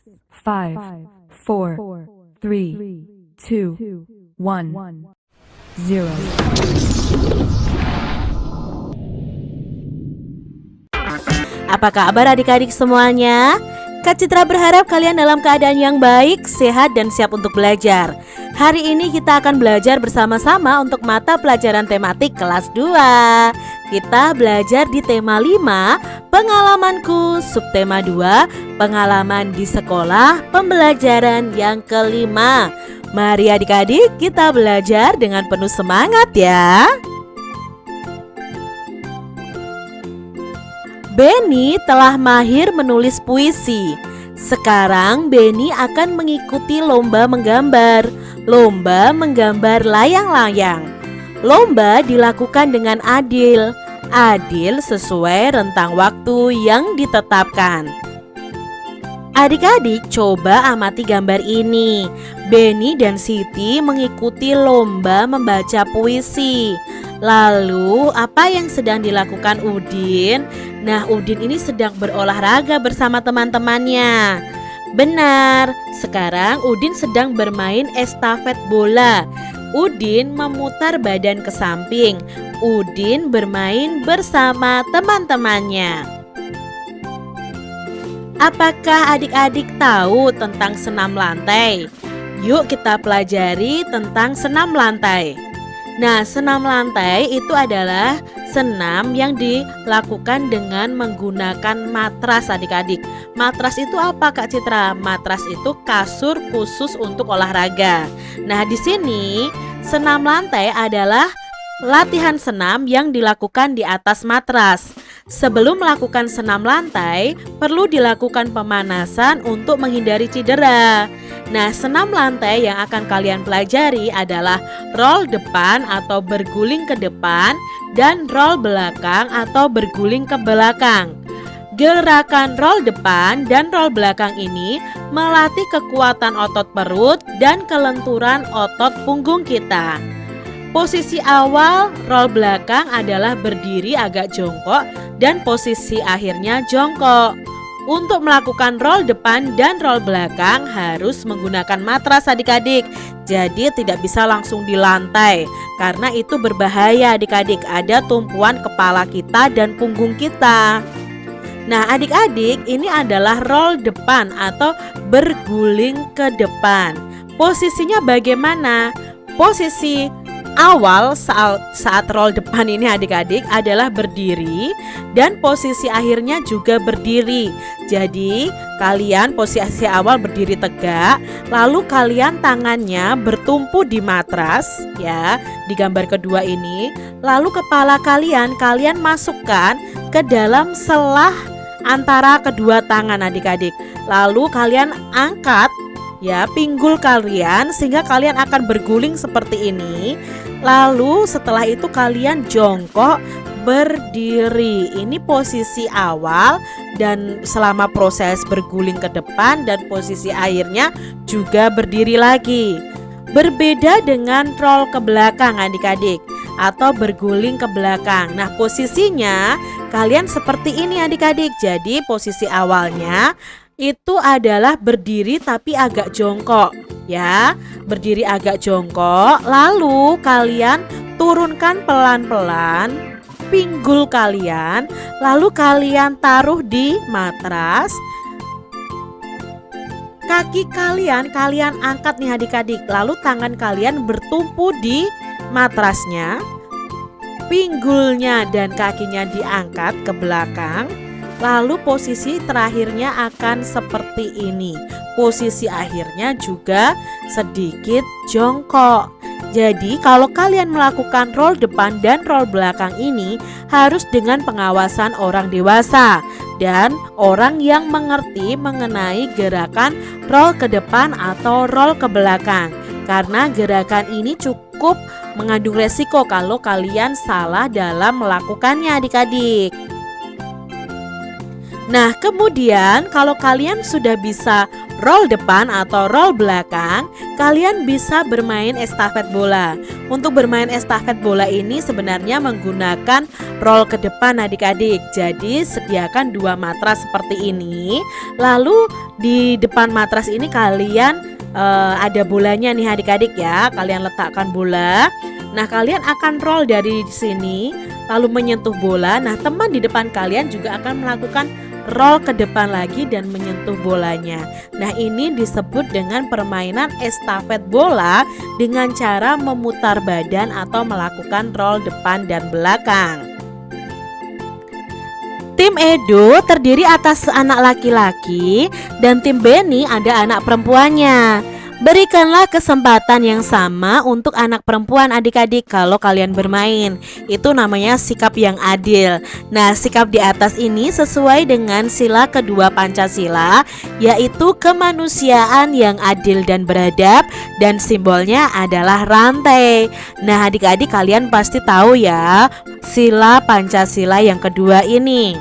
5, 4, 3, 2, 1, 0. Apa kabar adik-adik semuanya? Kak Citra berharap kalian dalam keadaan yang baik, sehat, dan siap untuk belajar. Hari ini kita akan belajar bersama-sama untuk mata pelajaran tematik kelas 2. Kita belajar di tema 5, pengalamanku, subtema 2, pengalaman di sekolah, pembelajaran yang kelima. Mari adik-adik kita belajar dengan penuh semangat ya. Benny telah mahir menulis puisi. Sekarang Benny akan mengikuti lomba menggambar. Lomba menggambar layang-layang. Lomba dilakukan dengan adil. Adil sesuai rentang waktu yang ditetapkan. Adik-adik coba amati gambar ini. Benny dan Siti mengikuti lomba membaca puisi. Lalu apa yang sedang dilakukan Udin? Nah, Udin ini sedang berolahraga bersama teman-temannya. Benar, sekarang Udin sedang bermain estafet bola. Udin memutar badan ke samping. Udin bermain bersama teman-temannya. Apakah adik-adik tahu tentang senam lantai? Yuk kita pelajari tentang senam lantai. Nah, senam lantai itu adalah senam yang dilakukan dengan menggunakan matras adik-adik. Matras itu apa Kak Citra? Matras itu kasur khusus untuk olahraga. Nah, di sini senam lantai adalah latihan senam yang dilakukan di atas matras. Sebelum melakukan senam lantai, perlu dilakukan pemanasan untuk menghindari cedera. Nah, senam lantai yang akan kalian pelajari adalah roll depan atau berguling ke depan dan roll belakang atau berguling ke belakang. Gerakan roll depan dan roll belakang ini melatih kekuatan otot perut dan kelenturan otot punggung kita. Posisi awal roll belakang adalah berdiri agak jongkok dan posisi akhirnya jongkok. Untuk melakukan roll depan dan roll belakang harus menggunakan matras adik-adik. Jadi tidak bisa langsung di lantai karena itu berbahaya adik-adik. Ada tumpuan kepala kita dan punggung kita. Nah adik-adik, ini adalah roll depan atau berguling ke depan. Posisinya bagaimana? Posisi awal saat roll depan ini adik-adik adalah berdiri dan posisi akhirnya juga berdiri. Jadi kalian posisi awal berdiri tegak, lalu kalian tangannya bertumpu di matras ya, di gambar kedua ini. Lalu kepala kalian masukkan ke dalam selah antara kedua tangan adik-adik. Lalu kalian angkat ya pinggul kalian sehingga kalian akan berguling seperti ini. Lalu setelah itu kalian jongkok berdiri. Ini posisi awal dan selama proses berguling ke depan dan posisi akhirnya juga berdiri lagi. Berbeda dengan roll ke belakang adik-adik atau berguling ke belakang. Nah, posisinya kalian seperti ini adik-adik. Jadi posisi awalnya itu adalah berdiri tapi agak jongkok ya, berdiri agak jongkok. Lalu kalian turunkan pelan-pelan pinggul kalian, lalu kalian taruh di matras. Kaki kalian angkat nih adik-adik, lalu tangan kalian bertumpu di matrasnya. Pinggulnya dan kakinya diangkat ke belakang. Lalu posisi terakhirnya akan seperti ini. Posisi akhirnya juga sedikit jongkok. Jadi kalau kalian melakukan roll depan dan roll belakang ini harus dengan pengawasan orang dewasa dan orang yang mengerti mengenai gerakan roll ke depan atau roll ke belakang. Karena gerakan ini cukup mengandung resiko kalau kalian salah dalam melakukannya adik-adik. Nah, kemudian kalau kalian sudah bisa roll depan atau roll belakang, kalian bisa bermain estafet bola. Untuk bermain estafet bola ini sebenarnya menggunakan roll ke depan adik-adik. Jadi sediakan 2 matras seperti ini. Lalu di depan matras ini kalian ada bolanya nih adik-adik ya. Kalian letakkan bola. Nah, kalian akan roll dari sini lalu menyentuh bola. Nah, teman di depan kalian juga akan melakukan roll ke depan lagi dan menyentuh bolanya. Nah, ini disebut dengan permainan estafet bola dengan cara memutar badan atau melakukan roll depan dan belakang. Tim Edo terdiri atas anak laki-laki dan tim Beni ada anak perempuannya. Berikanlah kesempatan yang sama untuk anak perempuan adik-adik kalau kalian bermain. Itu namanya sikap yang adil. Nah, sikap di atas ini sesuai dengan sila kedua Pancasila, yaitu kemanusiaan yang adil dan beradab, dan simbolnya adalah rantai. Nah, adik-adik kalian pasti tahu ya sila Pancasila yang kedua ini.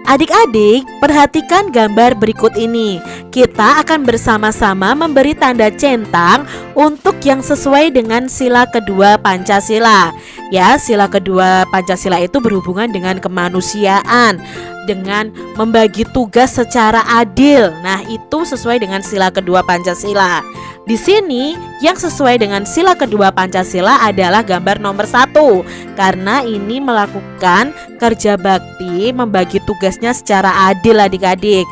Adik-adik, perhatikan gambar berikut ini. Kita akan bersama-sama memberi tanda centang untuk yang sesuai dengan sila kedua Pancasila. Ya, sila kedua Pancasila itu berhubungan dengan kemanusiaan, dengan membagi tugas secara adil. Nah, itu sesuai dengan sila kedua Pancasila. Di sini yang sesuai dengan sila kedua Pancasila adalah gambar nomor 1, karena ini melakukan kerja bakti, membagi tugasnya secara adil adik-adik.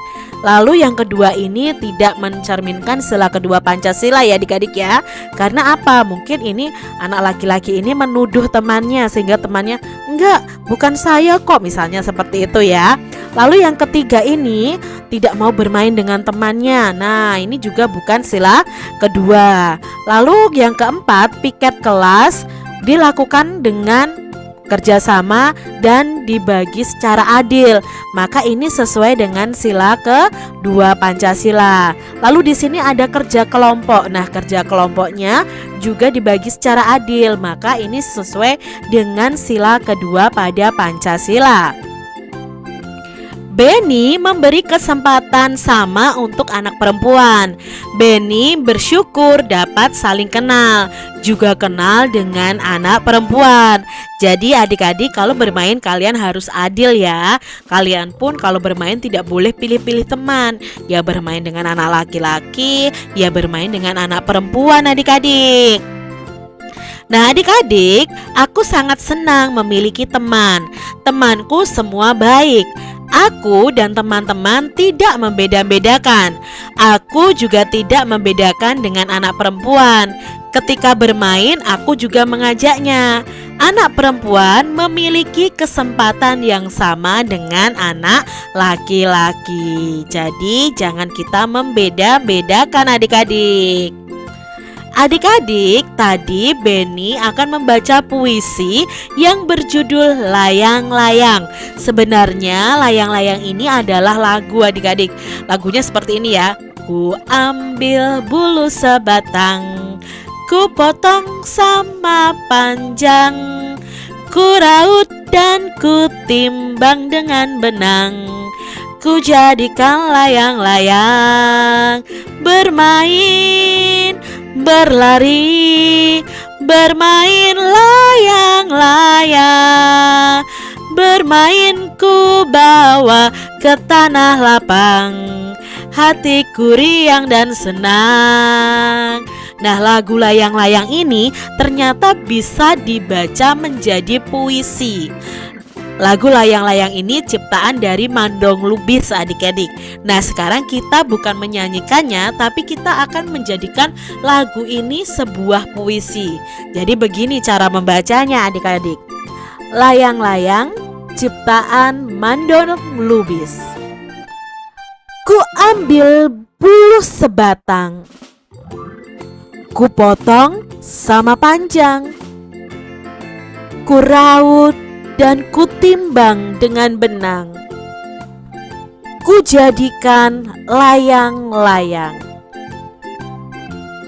Lalu yang kedua ini tidak mencerminkan sila kedua Pancasila ya adik-adik ya. Karena apa? Mungkin ini anak laki-laki ini menuduh temannya sehingga temannya enggak, bukan saya kok, misalnya seperti itu ya. Lalu yang ketiga ini tidak mau bermain dengan temannya. Nah, ini juga bukan sila kedua. Lalu yang keempat, piket kelas dilakukan dengan kerjasama dan dibagi secara adil. Maka ini sesuai dengan sila kedua Pancasila. Lalu di sini ada kerja kelompok. Nah, kerja kelompoknya juga dibagi secara adil. Maka ini sesuai dengan sila kedua pada Pancasila. Beni memberi kesempatan sama untuk anak perempuan. Beni bersyukur dapat saling kenal, juga kenal dengan anak perempuan. Jadi adik-adik kalau bermain kalian harus adil ya. Kalian pun kalau bermain tidak boleh pilih-pilih teman. Ya bermain dengan anak laki-laki, ya bermain dengan anak perempuan adik-adik. Nah adik-adik, aku sangat senang memiliki teman. Temanku semua baik. Aku dan teman-teman tidak membeda-bedakan. Aku juga tidak membedakan dengan anak perempuan. Ketika bermain, aku juga mengajaknya. Anak perempuan memiliki kesempatan yang sama dengan anak laki-laki. Jadi, jangan kita membeda-bedakan adik-adik. Adik-adik, tadi Beni akan membaca puisi yang berjudul Layang-Layang. Sebenarnya layang-layang ini adalah lagu adik-adik. Lagunya seperti ini ya. Ku ambil bulu sebatang, ku potong sama panjang, ku raut dan ku timbang dengan benang, ku jadikan layang-layang, bermain, berlari, bermain layang-layang, bermain ku bawa ke tanah lapang, hatiku riang dan senang. Nah, lagu layang-layang ini ternyata bisa dibaca menjadi puisi. Lagu layang-layang ini ciptaan dari Mandong Lubis adik-adik. Nah sekarang kita bukan menyanyikannya, tapi kita akan menjadikan lagu ini sebuah puisi. Jadi begini cara membacanya adik-adik. Layang-layang ciptaan Mandong Lubis. Ku ambil bulu sebatang, ku potong sama panjang, ku raut dan kutimbang dengan benang, ku jadikan layang-layang,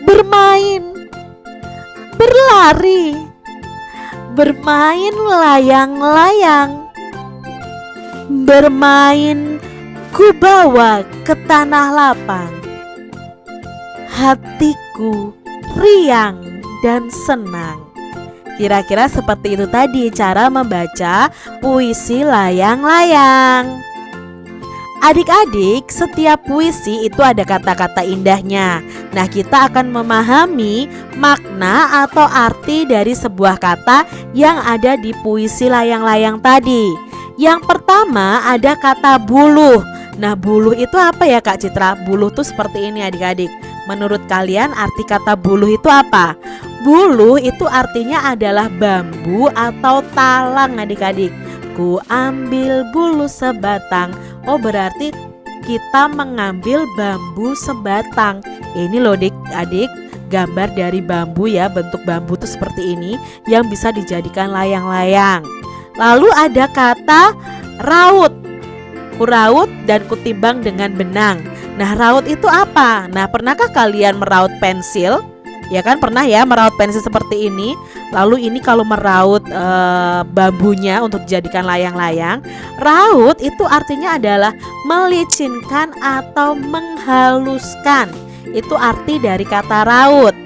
bermain, berlari, bermain layang-layang, bermain ku bawa ke tanah lapang. Hatiku riang dan senang. Kira-kira seperti itu tadi cara membaca puisi layang-layang. Adik-adik, setiap puisi itu ada kata-kata indahnya. Nah, kita akan memahami makna atau arti dari sebuah kata yang ada di puisi layang-layang tadi. Yang pertama ada kata buluh. Nah, buluh itu apa ya Kak Citra? Buluh tuh seperti ini adik-adik. Menurut kalian arti kata buluh itu apa? Buluh itu artinya adalah bambu atau talang adik-adik. Ku ambil buluh sebatang. Oh, berarti kita mengambil bambu sebatang. Ini loh adik-adik, gambar dari bambu ya. Bentuk bambu tuh seperti ini yang bisa dijadikan layang-layang. Lalu ada kata raut. Kuraut dan kutimbang dengan benang. Nah, raut itu apa? Nah, pernahkah kalian meraut pensil? Ya kan, pernah ya meraut pensil seperti ini. Lalu ini kalau meraut bambunya untuk dijadikan layang-layang. Raut itu artinya adalah melicinkan atau menghaluskan. Itu arti dari kata raut.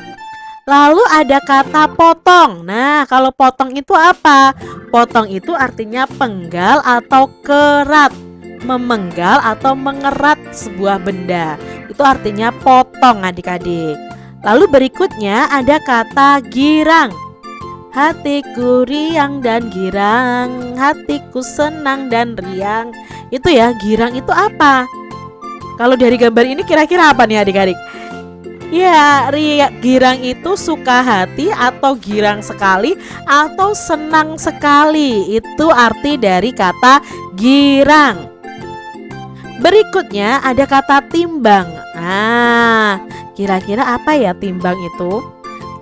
Lalu ada kata potong. Nah, kalau potong itu apa? Potong itu artinya penggal atau kerat. Memenggal atau mengerat sebuah benda. Itu artinya potong adik-adik. Lalu berikutnya ada kata girang. Hatiku riang dan girang, hatiku senang dan riang. Itu ya, girang itu apa? Kalau dari gambar ini kira-kira apa nih adik-adik? Ya, girang itu suka hati atau girang sekali atau senang sekali. Itu arti dari kata girang. Berikutnya ada kata timbang. Nah, kira-kira apa ya timbang itu?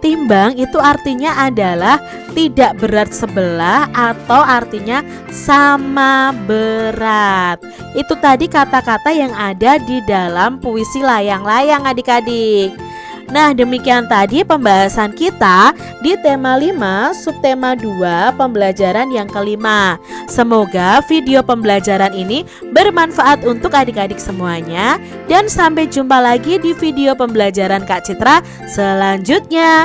Timbang itu artinya adalah tidak berat sebelah atau artinya sama berat. Itu tadi kata-kata yang ada di dalam puisi layang-layang adik-adik. Nah, demikian tadi pembahasan kita di tema 5, subtema 2, pembelajaran yang kelima. Semoga video pembelajaran ini bermanfaat untuk adik-adik semuanya. Dan sampai jumpa lagi di video pembelajaran Kak Citra selanjutnya.